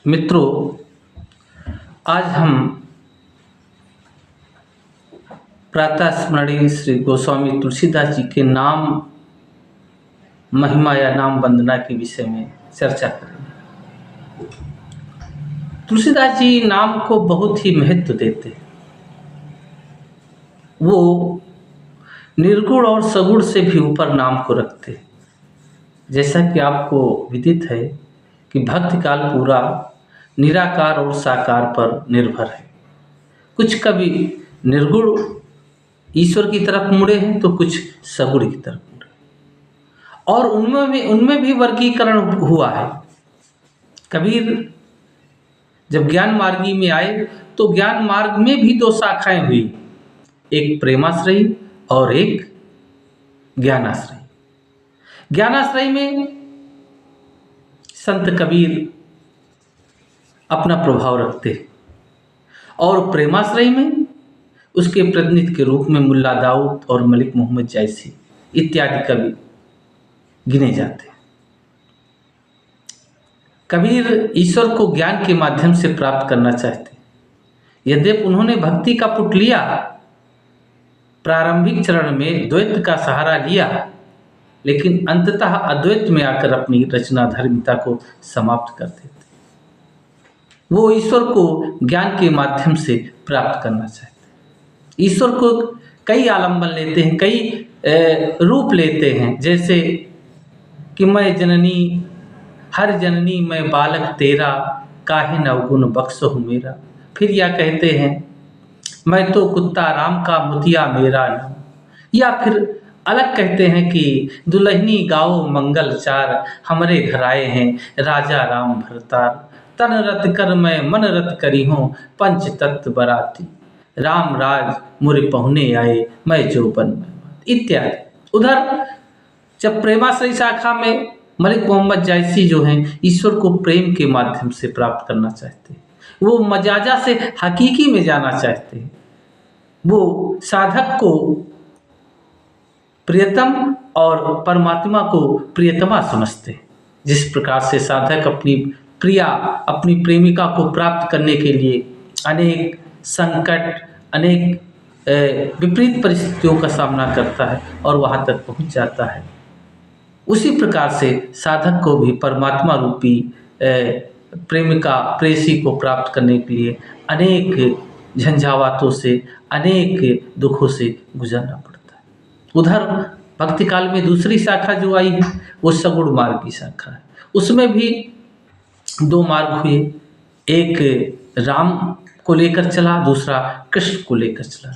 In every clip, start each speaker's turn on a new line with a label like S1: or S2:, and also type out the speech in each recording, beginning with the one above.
S1: मित्रों, आज हम प्रातः स्मरणीय श्री गोस्वामी तुलसीदास जी के नाम महिमा या नाम वंदना के विषय में चर्चा करेंगे। तुलसीदास जी नाम को बहुत ही महत्व देते हैं। वो निर्गुण और सगुण से भी ऊपर नाम को रखते हैं। जैसा कि आपको विदित है कि भक्ति काल पूरा निराकार और साकार पर निर्भर है। कुछ कवि निर्गुण ईश्वर की तरफ मुड़े हैं तो कुछ सगुण की तरफ मुड़े, और उनमें भी वर्गीकरण हुआ है। कबीर जब ज्ञान मार्गी में आए तो ज्ञान मार्ग में भी दो शाखाएं हुई, एक प्रेमाश्रयी और एक ज्ञानाश्रयी। ज्ञानाश्रयी में संत कबीर अपना प्रभाव रखते हैं और प्रेमाश्रयी में उसके प्रतिनिधि के रूप में मुल्ला दाऊद और मलिक मोहम्मद जैसी इत्यादि कवि गिने जाते हैं। कबीर ईश्वर को ज्ञान के माध्यम से प्राप्त करना चाहते हैं। यद्यपि उन्होंने भक्ति का पुट लिया, प्रारंभिक चरण में द्वैत का सहारा लिया, लेकिन अंततः अद्वैत में आकर अपनी रचना धर्मिता को समाप्त कर देते। वो ईश्वर को ज्ञान के माध्यम से प्राप्त करना चाहते हैं। ईश्वर को कई आलम्बन लेते हैं, कई रूप लेते हैं। जैसे कि मैं जननी हर जननी मैं बालक तेरा, काहे न अवगुण बख्शो मेरा। फिर या कहते हैं मैं तो कुत्ता राम का मुतिया मेरा नाम। या फिर अलग कहते हैं कि दुल्हनी गाओ मंगल चार, हमरे घर आए हैं राजा राम भरतार। तन रत कर मैं मन रत करी हूँ, पंच तत्व बराती, राम राज मुरे पहुने आए मैं जो बन में इत्यादि। उधर जब प्रेमाश्रयी शाखा में मलिक मोहम्मद जैसी जो हैं ईश्वर को प्रेम के माध्यम से प्राप्त करना चाहते हैं। वो मजाजा से हकीकी में जाना चाहते हैं। वो साधक को प्रियतम और परमात्मा को प्रियतमा समझते हैं। जिस प्रकार से साधक अपनी प्रिया, अपनी प्रेमिका को प्राप्त करने के लिए अनेक संकट, अनेक विपरीत परिस्थितियों का सामना करता है और वहाँ तक पहुँच जाता है, उसी प्रकार से साधक को भी परमात्मा रूपी प्रेमिका, प्रेयसी को प्राप्त करने के लिए अनेक झंझावातों से, अनेक दुखों से गुजरना पड़ता है। उधर भक्ति काल में दूसरी शाखा जो आई है वो सगुण मार्ग की शाखा है। उसमें भी दो मार्ग हुए, एक राम को लेकर चला, दूसरा कृष्ण को लेकर चला।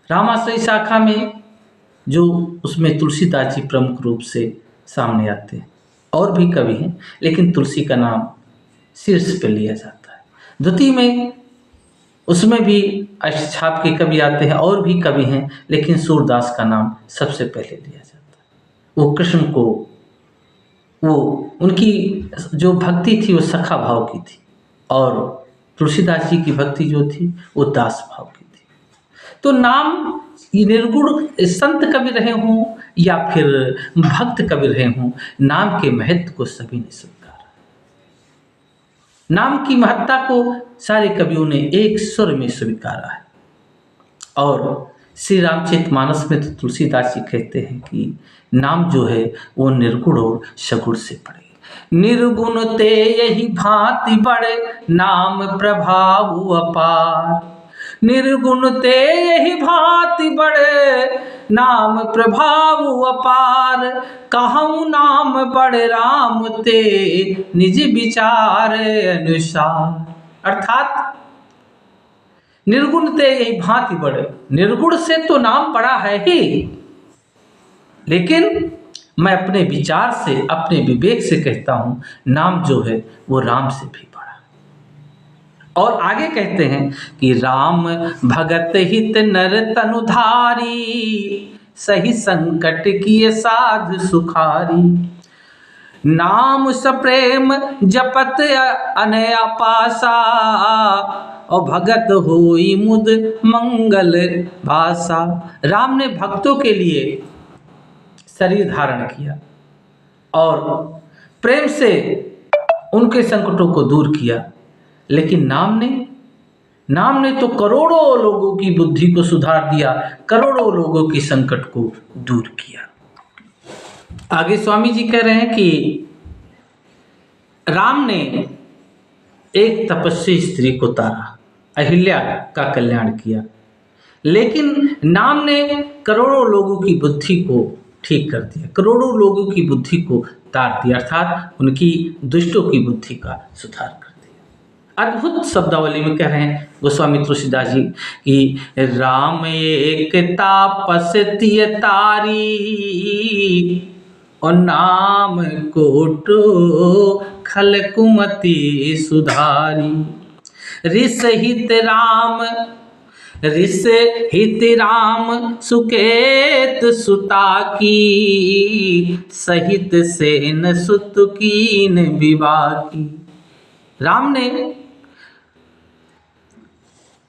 S1: रामाश्रयी शाखा में जो उसमें तुलसीदास जी प्रमुख रूप से सामने आते हैं। और भी कवि हैं, लेकिन तुलसी का नाम शीर्ष पर लिया जाता है। द्वितीय में उसमें भी अष्टछाप के कवि आते हैं और भी कवि हैं, लेकिन सूरदास का नाम सबसे पहले लिया जाता है। वो कृष्ण को, वो उनकी जो भक्ति थी वो सखा भाव की थी, और तुलसीदास जी की भक्ति जो थी वो दास भाव की थी। तो नाम निर्गुण संत कवि रहे हों या फिर भक्त कवि रहे हों, नाम के महत्व को सभी ने स्वीकारा। नाम की महत्ता को सारे कवियों ने एक स्वर में स्वीकारा है। और श्री रामचरितमानस में तो तुलसीदास जी कहते हैं कि नाम जो है वो निर्गुण और सगुण से पड़े। निर्गुण ते यही भांति बड़े, नाम प्रभाव अपार। निर्गुण ते यही भांति बड़े, नाम प्रभाव अपार। कहूँ नाम बड़े राम ते, निज विचार अनुसार। अर्थात निर्गुण ते यही भांति बड़े, निर्गुण से तो नाम बड़ा है ही, लेकिन मैं अपने विचार से, अपने विवेक से कहता हूँ नाम जो है वो राम से भी बड़ा है। और आगे कहते हैं कि राम भगत हित नर तनुधारी, सही संकट किए साध सुखारी। नाम सप्रेम जपत अनया पासा, और भगत होई मुद मंगल भाषा। राम ने भक्तों के लिए शरीर धारण किया और प्रेम से उनके संकटों को दूर किया। लेकिन नाम ने तो करोड़ों लोगों की बुद्धि को सुधार दिया, करोड़ों लोगों की संकट को दूर किया। आगे स्वामी जी कह रहे हैं कि राम ने एक तपस्वी स्त्री को तारा, अहिल्या का कल्याण किया, लेकिन नाम ने करोड़ों लोगों की बुद्धि को ठीक कर दिया, करोड़ों लोगों की बुद्धि को तार दिया, अर्थात उनकी दुष्टों की बुद्धि का सुधार कर दिया। अद्भुत शब्दावली में कह रहे हैं गोस्वामी तुलसीदास जी कि राम एक तापस तिय तारी और नाम कोटो खल कुमति सुधारी। ऋष हित राम सुकेत सुता की सहित सेन सुत कीन विवाह की। राम ने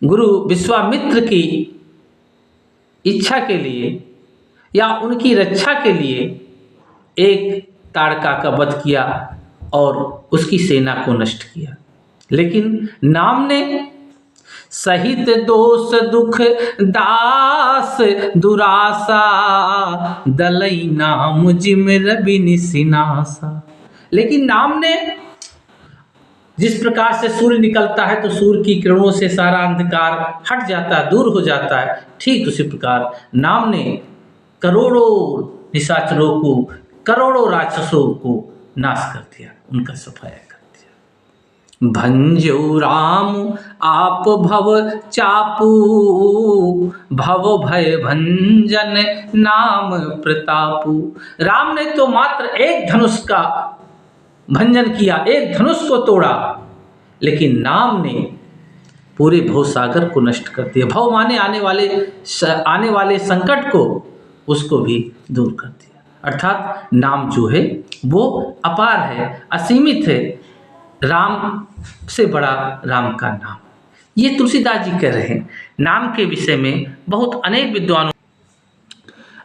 S1: गुरु विश्वामित्र की इच्छा के लिए या उनकी रक्षा के लिए एक ताड़का का वध किया और उसकी सेना को नष्ट किया। लेकिन नाम ने सहित दोष दुख दास दुरासा दलई नाम जिम रवि निसिनासा। लेकिन नाम ने जिस प्रकार से सूर्य निकलता है तो सूर्य की किरणों से सारा अंधकार हट जाता है, दूर हो जाता है, ठीक उसी प्रकार नाम ने करोड़ों निशाचरों को, करोड़ों राक्षसों को नाश कर दिया, उनका सफाया कर दिया। भंजो राम आप भव चापू भव भय भंजन नाम प्रतापू। राम ने तो मात्र एक धनुष का भंजन किया, एक धनुष को तोड़ा, लेकिन नाम ने पूरे भवसागर को नष्ट कर दिया। भव माने आने वाले संकट को, उसको भी दूर कर दिया। अर्थात नाम जो है वो अपार है, असीमित है। राम से बड़ा राम का नाम। ये तुलसीदास जी कह रहे हैं नाम के विषय में। बहुत अनेक विद्वानों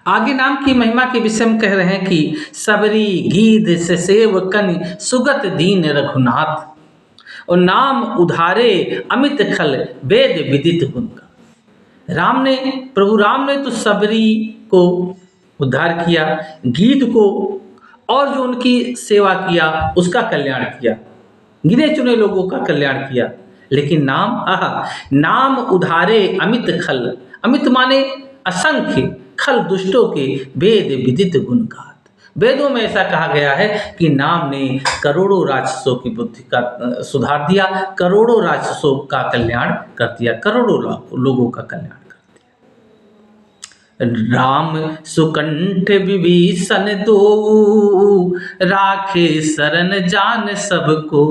S1: आगे नाम की महिमा के विषय में कह रहे हैं कि सबरी गीध से सेव कनि सुगत दीन रघुनाथ और नाम उधारे अमित खल वेद विदित गुण का। प्रभु राम ने तो सबरी को उद्धार किया, गीध को और जो उनकी सेवा किया उसका कल्याण किया, गिने चुने लोगों का कल्याण किया। लेकिन नाम उधारे अमित खल, अमित माने असंख्य, खल दुष्टों के वेद विदित गुण गात। वेदों में ऐसा कहा गया है कि नाम ने करोड़ों राक्षसों की बुद्धि का सुधार दिया, करोड़ों राक्षसों का कल्याण कर दिया, करोड़ों लोगों का कल्याण कर दिया। राम सुकंठ विभीषण दो राखे शरण जान सबको।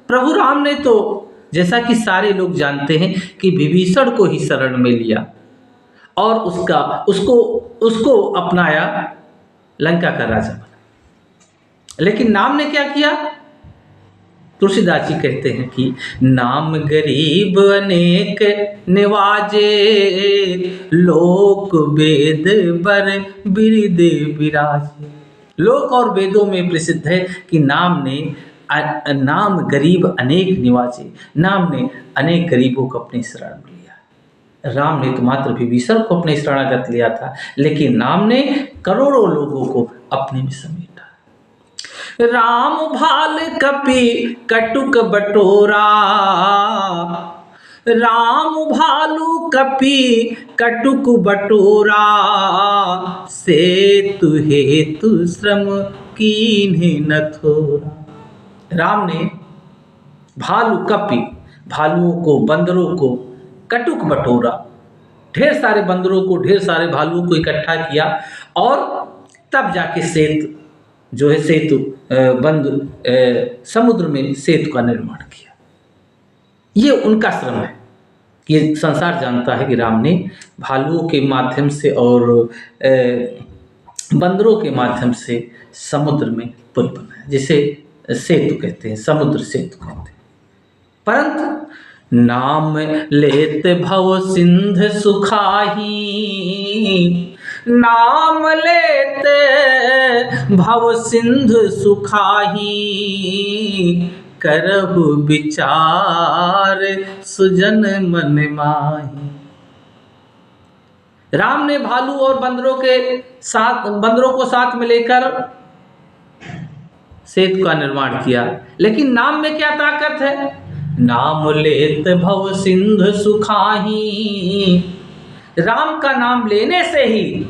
S1: प्रभु राम ने तो जैसा कि सारे लोग जानते हैं कि विभीषण को ही शरण में लिया और उसको अपनाया, लंका का राजा बना। लेकिन नाम ने क्या किया? तुलसीदास जी कहते हैं कि नाम गरीब अनेक निवाजे लोक वेद बर बिरिद विराजे। लोक और वेदों में प्रसिद्ध है कि नाम गरीब अनेक निवाजे, नाम ने अनेक गरीबों को अपनी शरण में लिया। राम ने तो मात्र विभीषण को अपने शरणागत लिया था, लेकिन नाम ने करोड़ों लोगों को अपने में समेटा। राम भाल कपि कटुक बटोरा, राम भालू कपि कटुक बटोरा, सेतु हेतु श्रम कीन्हे न थोरा। राम ने भालू कपि, भालुओं को, बंदरों को, कटुक बटोरा, ढेर सारे बंदरों को, ढेर सारे भालुओं को इकट्ठा किया और तब जाके समुद्र में सेतु का निर्माण किया। ये उनका श्रम है। ये संसार जानता है कि राम ने भालुओं के माध्यम से और बंदरों के माध्यम से समुद्र में पुल बनाया, जिसे सेतु कहते हैं, समुद्र सेतु कहते हैं। परंतु नाम लेत भव सिंध सुखाही, नाम लेते भव सिंधु सुखाही, करहु विचार सुजन मन माही। राम ने भालू और बंदरों को साथ में लेकर सेतु का निर्माण किया, लेकिन नाम में क्या ताकत है? नाम लेत भव सिंधु सुखाही। राम का नाम लेने से ही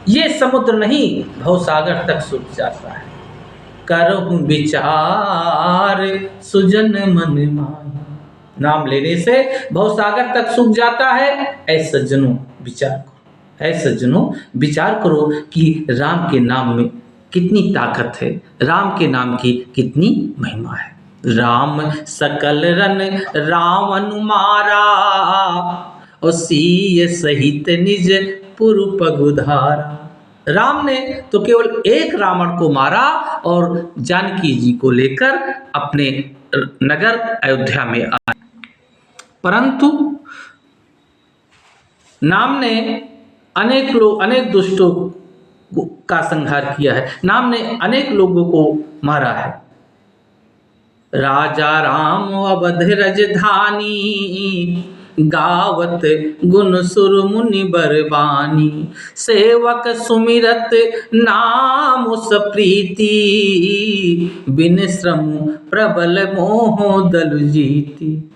S1: ये समुद्र नहीं भवसागर तक सूख जाता है। करहु विचार सुजन मन माही। नाम लेने से भवसागर तक सूख जाता है। ऐसे सज्जनों विचार करो, ऐसे सज्जनों विचार करो कि राम के नाम में कितनी ताकत है, राम के नाम की कितनी महिमा है। राम सकल रन रावण मारा, और सीय सहित निज पुर पगुधारा। राम ने तो केवल एक रावण को मारा और जानकी जी को लेकर अपने नगर अयोध्या में आए, परंतु नाम ने अनेक दुष्टों का संहार किया है। नाम ने अनेक लोगों को मारा है। राजा राम अवध राजधानी, गावत गुण सुर मुनि बरबानी। सेवक सुमिरत नाम सप्रीति, बिन श्रम प्रबल मोह दल जीती।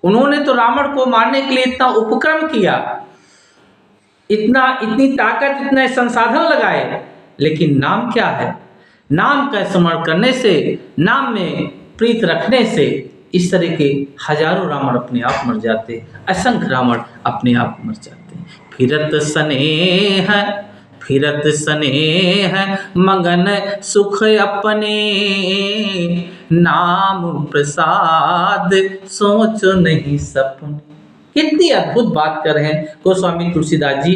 S1: उन्होंने तो रावण को मारने के लिए इतना उपक्रम किया, इतनी ताकत, इतने संसाधन लगाए, लेकिन नाम क्या है? नाम का स्मरण करने से, नाम में प्रीत रखने से इस तरह के हजारों रावण अपने आप मर जाते, असंख्य रावण अपने आप मर जाते। फिरत स्नेह मगन सुख अपने, नाम प्रसाद सोचो नहीं सपने। कितनी अद्भुत बात कर रहे हैं गोस्वामी तुलसीदास जी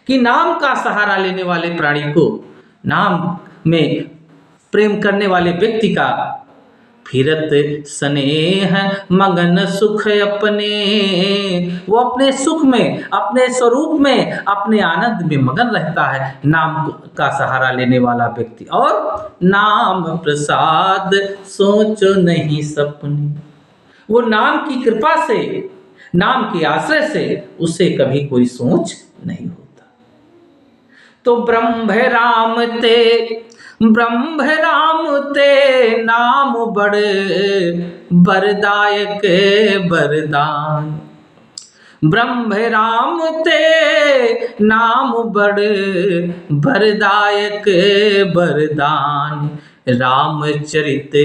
S1: कि नाम का सहारा लेने वाले प्राणी को, नाम में प्रेम करने वाले व्यक्ति का फिरत स्नेह मगन सुख अपने, वो अपने सुख में, अपने स्वरूप में, अपने आनंद में मगन रहता है नाम का सहारा लेने वाला व्यक्ति। और नाम प्रसाद सोचो नहीं सपने, वो नाम की कृपा से, नाम के आश्रय से उसे कभी कोई सोच नहीं होता। तो ब्रह्म राम ते नाम बड़े बरदायक बरदान। ब्रह्म राम ते नाम बड़े बरदायक बरदान। रामचरित